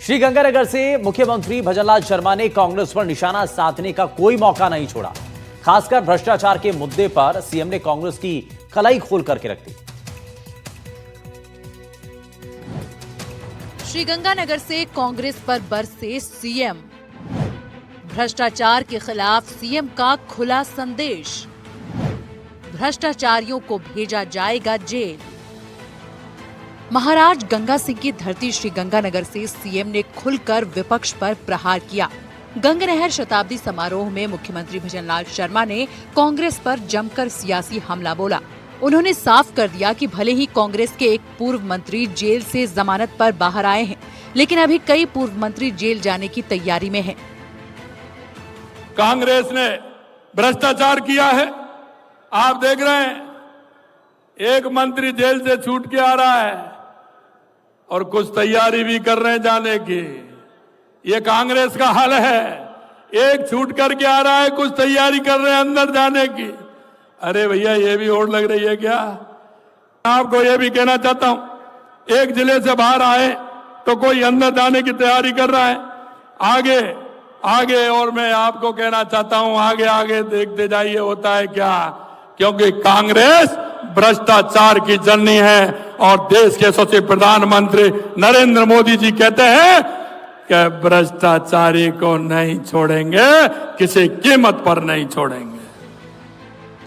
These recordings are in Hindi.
श्रीगंगानगर से मुख्यमंत्री भजनलाल शर्मा ने कांग्रेस पर निशाना साधने का कोई मौका नहीं छोड़ा। खासकर भ्रष्टाचार के मुद्दे पर सीएम ने कांग्रेस की कलाई खोल करके रख दी। श्रीगंगानगर से कांग्रेस पर बरसे सीएम। भ्रष्टाचार के खिलाफ सीएम का खुला संदेश। भ्रष्टाचारियों को भेजा जाएगा जेल। महाराज गंगा सिंह की धरती श्रीगंगानगर से सीएम ने खुलकर विपक्ष पर प्रहार किया। गंगनहर शताब्दी समारोह में मुख्यमंत्री भजनलाल शर्मा ने कांग्रेस पर जमकर सियासी हमला बोला। उन्होंने साफ कर दिया कि भले ही कांग्रेस के एक पूर्व मंत्री जेल से जमानत पर बाहर आए हैं, लेकिन अभी कई पूर्व मंत्री जेल जाने की तैयारी में हैं। कांग्रेस ने भ्रष्टाचार किया है, आप देख रहे हैं। एक मंत्री जेल से छूट के आ रहा है और कुछ तैयारी भी कर रहे हैं जाने की। ये कांग्रेस का हाल है। एक छूट करके आ रहा है, कुछ तैयारी कर रहे हैं अंदर जाने की। अरे भैया, ये भी होड़ लग रही है क्या? आपको ये भी कहना चाहता हूं, एक जिले से बाहर आए तो कोई अंदर जाने की तैयारी कर रहा है। आगे आगे और मैं आपको कहना चाहता हूं, आगे आगे देखते जाइए होता है क्या, क्योंकि कांग्रेस भ्रष्टाचार की जननी है और देश के यशस्वी प्रधानमंत्री नरेंद्र मोदी जी कहते हैं कि भ्रष्टाचारी को नहीं छोड़ेंगे, किसी कीमत पर नहीं छोड़ेंगे।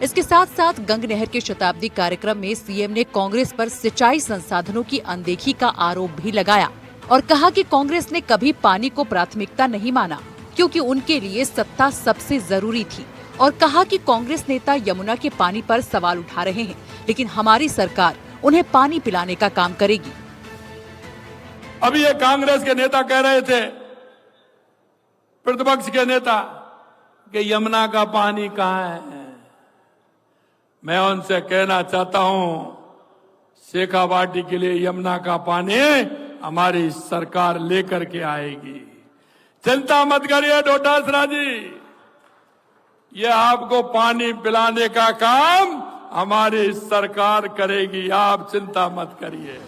इसके साथ साथ गंगनहर के शताब्दी कार्यक्रम में सीएम ने कांग्रेस पर सिंचाई संसाधनों की अनदेखी का आरोप भी लगाया और कहा कि कांग्रेस ने कभी पानी को प्राथमिकता नहीं माना, क्योंकि उनके लिए सत्ता सबसे जरूरी थी। और कहा कि कांग्रेस नेता यमुना के पानी पर सवाल उठा रहे हैं, लेकिन हमारी सरकार उन्हें पानी पिलाने का काम करेगी। अभी ये कांग्रेस के नेता कह रहे थे, प्रतिपक्ष के नेता, कि यमुना का पानी कहां है। मैं उनसे कहना चाहता हूं, शेखावाटी के लिए यमुना का पानी हमारी सरकार लेकर के आएगी। चिंता मत करिए डोटासरा जी, ये आपको पानी पिलाने का काम हमारी सरकार करेगी, आप चिंता मत करिए।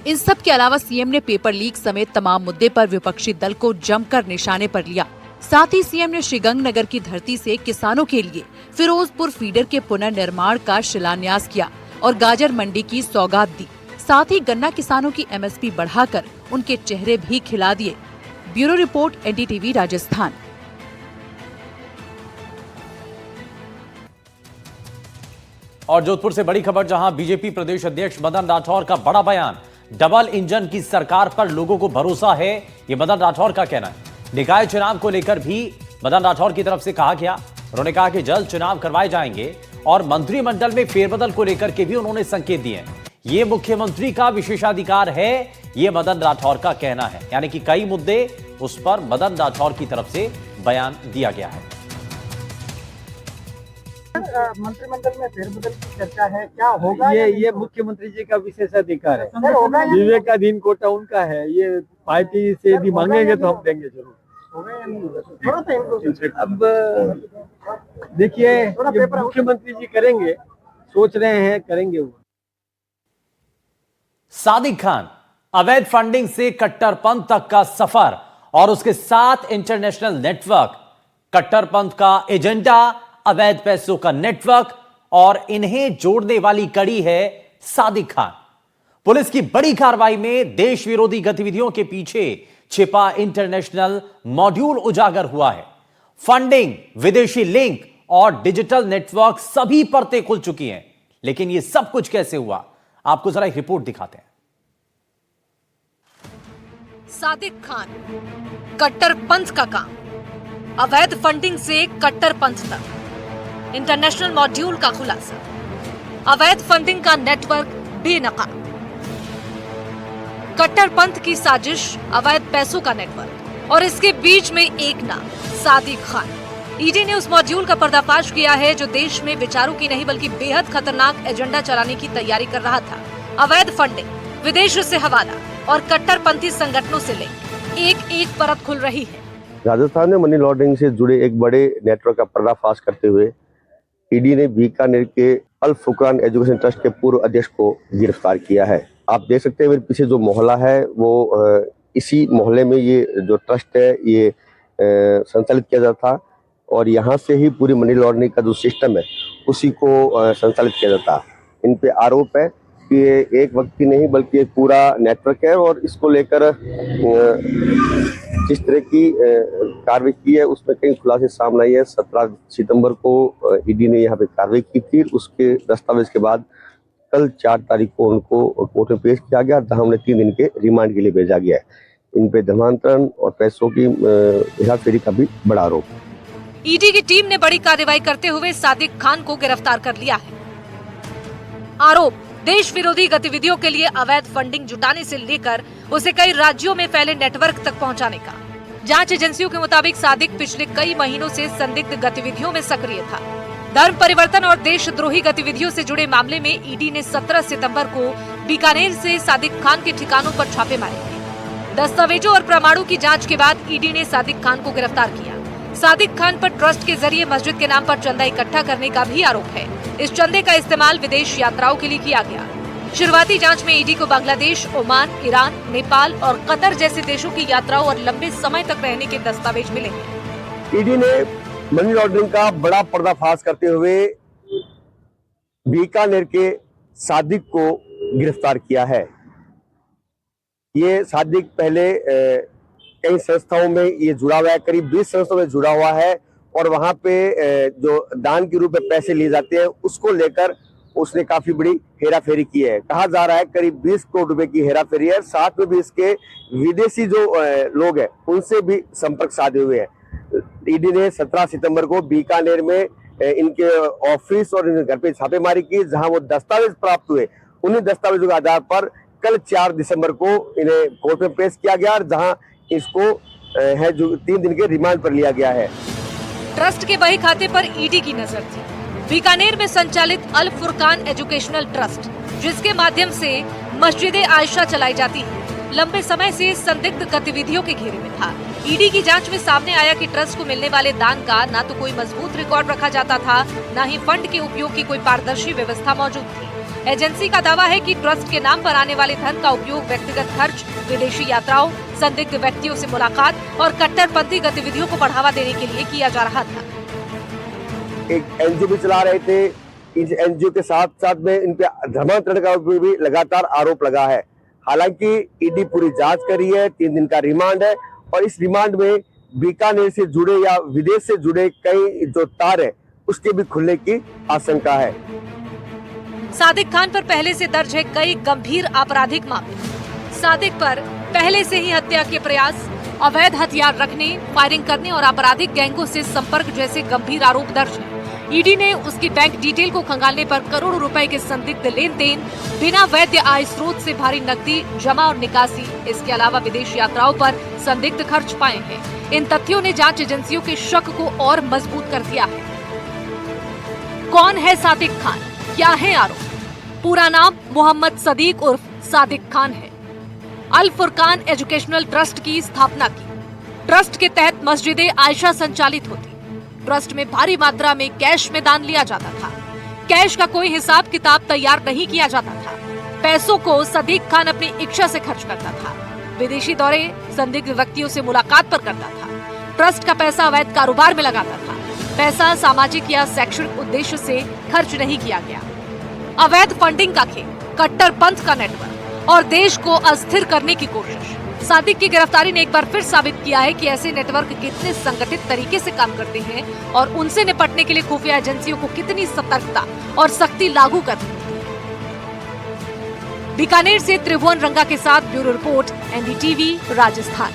इन सब के अलावा सीएम ने पेपर लीक समेत तमाम मुद्दे पर विपक्षी दल को जमकर निशाने पर लिया। साथ ही सीएम ने श्रीगंगानगर की धरती से किसानों के लिए फिरोजपुर फीडर के पुनर्निर्माण का शिलान्यास किया और गाजर मंडी की सौगात दी। साथ ही गन्ना किसानों की एमएसपी बढ़ाकर उनके चेहरे भी खिला दिए। Bureau report, NDTV Rajasthan. और जोधपुर से बड़ी खबर, जहां बीजेपी प्रदेश अध्यक्ष मदन राठौर का बड़ा बयान। डबल इंजन की सरकार पर लोगों को भरोसा है, ये मदन राठौर का कहना है। निकाय चुनाव को लेकर भी मदन राठौर की तरफ से कहा गया। उन्होंने कहा कि जल्द चुनाव करवाए जाएंगे और मंत्रिमंडल में फेरबदल को लेकर के भी उन्होंने संकेत दिए। ये मुख्यमंत्री का विशेषाधिकार है, ये मदन राठौर का कहना है। यानी कि कई मुद्दे उस पर मदन राठौर की तरफ से बयान दिया गया है। मंत्रिमंडल में फेरबदल की चर्चा है, क्या होगा? ये मुख्यमंत्री जी का विशेषाधिकार है। विवेकाधीन कोटा उनका है, ये पार्टी से यदि मांगेंगे तो हम देंगे जरूर। अब देखिए, मुख्यमंत्री जी करेंगे, सोच रहे हैं, करेंगे वो। सादिक खान, अवैध फंडिंग से कट्टरपंथ तक का सफर और उसके साथ इंटरनेशनल नेटवर्क। कट्टरपंथ का एजेंडा, अवैध पैसों का नेटवर्क और इन्हें जोड़ने वाली कड़ी है सादिक खान। पुलिस की बड़ी कार्रवाई में देश विरोधी गतिविधियों के पीछे छिपा इंटरनेशनल मॉड्यूल उजागर हुआ है। फंडिंग, विदेशी लिंक और डिजिटल नेटवर्क, सभी परतें खुल चुकी हैं। लेकिन यह सब कुछ कैसे हुआ, आपको जरा एक रिपोर्ट दिखाते हैं। सादिक खान, कट्टरपंथ का काम, अवैध फंडिंग से कट्टरपंथ तक, इंटरनेशनल मॉड्यूल का खुलासा, अवैध फंडिंग का नेटवर्क बेनकाब, कट्टरपंथ की साजिश, अवैध पैसों का नेटवर्क और इसके बीच में एक नाम, सादिक खान। ईडी ने उस मॉड्यूल का पर्दाफाश किया है जो देश में विचारों की नहीं बल्कि बेहद खतरनाक एजेंडा चलाने की तैयारी कर रहा था। अवैध फंडिंग, विदेश से हवाला और कट्टरपंथी संगठनों से लिंक, एक एक परत खुल रही है। राजस्थान में मनी लॉन्ड्रिंग से जुड़े एक बड़े नेटवर्क का पर्दाफाश करते हुए ईडी ने बीकानेर के अल फुकरान एजुकेशन ट्रस्ट के पूर्व अध्यक्ष को गिरफ्तार किया है। आप देख सकते हैं मेरे पीछे जो मोहल्ला है वो इसी मोहल्ले में ये जो ट्रस्ट है ये संचालित किया जाता था और यहाँ से ही पूरी मनी लॉन्ड्रिंग का जो सिस्टम है उसी को संचालित किया जाता। इन पे आरोप है कि ये एक व्यक्ति नहीं बल्कि एक पूरा नेटवर्क है और इसको लेकर जिस तरह की कार्रवाई की है उसमें कई खुलासे सामने आई है। 17 सितंबर को ईडी ने यहाँ पे कार्रवाई की थी। उसके दस्तावेज के बाद कल 4 तारीख को उनको कोर्ट में पेश किया गया जहां उन्हें 3 दिन के रिमांड के लिए भेजा गया है। इन पे धर्मांतरण और पैसों की हेराफेरी का भी बड़ा आरोप है। ईडी की टीम ने बड़ी कार्रवाई करते हुए सादिक खान को गिरफ्तार कर लिया है। आरोप देश विरोधी गतिविधियों के लिए अवैध फंडिंग जुटाने से लेकर उसे कई राज्यों में फैले नेटवर्क तक पहुंचाने का। जांच एजेंसियों के मुताबिक सादिक पिछले कई महीनों से संदिग्ध गतिविधियों में सक्रिय था। धर्म परिवर्तन और देशद्रोही गतिविधियों से जुड़े मामले में ईडी ने 17 सितंबर को बीकानेर से सादिक खान के ठिकानों पर छापे मारे थे। दस्तावेजों और प्रमाणों की जांच के बाद ईडी ने सादिक खान को गिरफ्तार किया। सादिक खान पर ट्रस्ट के जरिए मस्जिद के नाम पर चंदा इकट्ठा करने का भी आरोप है। इस चंदे का इस्तेमाल विदेश यात्राओं के लिए किया गया। शुरुआती जांच में ईडी को बांग्लादेश, ओमान, ईरान, नेपाल और कतर जैसे देशों की यात्राओं और लंबे समय तक रहने के दस्तावेज मिले हैं। ईडी ने मनी लॉन्ड्रिंग का बड़ा पर्दाफाश करते हुए बीकानेर के सादिक को गिरफ्तार किया है। ये सादिक पहले कई संस्थाओं में ये जुड़ा हुआ है, करीब 20 संस्थाओं में जुड़ा हुआ है और वहां पे जो दान के रूप में पैसे लिए जाते हैं उसको लेकर उसने काफी बड़ी हेराफेरी की है। कहा जा रहा है करीब 20 करोड़ रुपए की हेराफेरी है। साथ में भी इसके विदेशी जो लोग हैं उनसे भी संपर्क साधे हुए हैं। ईडी ने 17 सितंबर को बीकानेर में इनके ऑफिस और इनके घर पे छापेमारी की जहां वो दस्तावेज प्राप्त हुए। उन्हीं दस्तावेजों के आधार पर कल 4 दिसंबर को इन्हें कोर्ट में पेश किया गया और जहां इसको है जो 3 दिन के रिमांड पर लिया गया है। ट्रस्ट के बही खाते पर ईडी की नजर थी। बीकानेर में संचालित अल फुरकान एजुकेशनल ट्रस्ट, जिसके माध्यम से मस्जिद आयशा चलाई जाती है, लंबे समय से संदिग्ध गतिविधियों के घेरे में था। ईडी की जांच में सामने आया कि ट्रस्ट को मिलने वाले दान का न तो कोई मजबूत रिकॉर्ड रखा जाता था, न ही फंड के उपयोग की कोई पारदर्शी व्यवस्था मौजूद थी। एजेंसी का दावा है कि ट्रस्ट के नाम पर आने वाले धन का उपयोग व्यक्तिगत खर्च, विदेशी यात्राओं, संदिग्ध व्यक्तियों से मुलाकात और कट्टरपंथी गतिविधियों को बढ़ावा देने के लिए किया जा रहा था। एक एनजीओ भी चला रहे थे। इस एनजीओ के साथ साथ में इन पे धर्मांतरण का भी लगातार आरोप लगा है। हालांकि ईडी पूरी जांच करी है, 3 दिन का रिमांड है और इस रिमांड में बीकानेर से जुड़े या विदेश से जुड़े कई जो तार है उसके भी खुलने की आशंका है। सादिक खान पर पहले से दर्ज है कई गंभीर आपराधिक मामले। सादिक पर पहले से ही हत्या के प्रयास, अवैध हथियार रखने, फायरिंग करने और आपराधिक गैंगों से संपर्क जैसे गंभीर आरोप दर्ज हैं। ईडी ने उसकी बैंक डिटेल को खंगालने पर करोड़ों रुपए के संदिग्ध लेन देन, बिना वैध आय स्रोत से भारी नकदी जमा और निकासी, इसके अलावा विदेश यात्राओं पर संदिग्ध खर्च पाए हैं। इन तथ्यों ने जांच एजेंसियों के शक को और मजबूत कर दिया है। कौन है सादिक खान, क्या है आरोप? पूरा नाम मोहम्मद सदीक उर्फ सादिक खान है। अल फुरकान एजुकेशनल ट्रस्ट की स्थापना की। ट्रस्ट के तहत मस्जिद आयशा संचालित होती। ट्रस्ट में भारी मात्रा में कैश में दान लिया जाता था। कैश का कोई हिसाब किताब तैयार नहीं किया जाता था। पैसों को सदीक खान अपनी इच्छा से खर्च करता था। विदेशी दौरे, संदिग्ध व्यक्तियों से मुलाकात पर करता था। ट्रस्ट का पैसा अवैध कारोबार में लगाता था। पैसा सामाजिक या शैक्षणिक उद्देश्य से खर्च नहीं किया गया। अवैध फंडिंग का खेल, कट्टरपंथ का नेटवर्क और देश को अस्थिर करने की कोशिश। सादिक की गिरफ्तारी ने एक बार फिर साबित किया है कि ऐसे नेटवर्क कितने संगठित तरीके से काम करते हैं और उनसे निपटने के लिए खुफिया एजेंसियों को कितनी सतर्कता और सख्ती लागू करनी होती है। बीकानेर से त्रिभुवन रंगा के साथ ब्यूरो रिपोर्ट, NDTV, राजस्थान।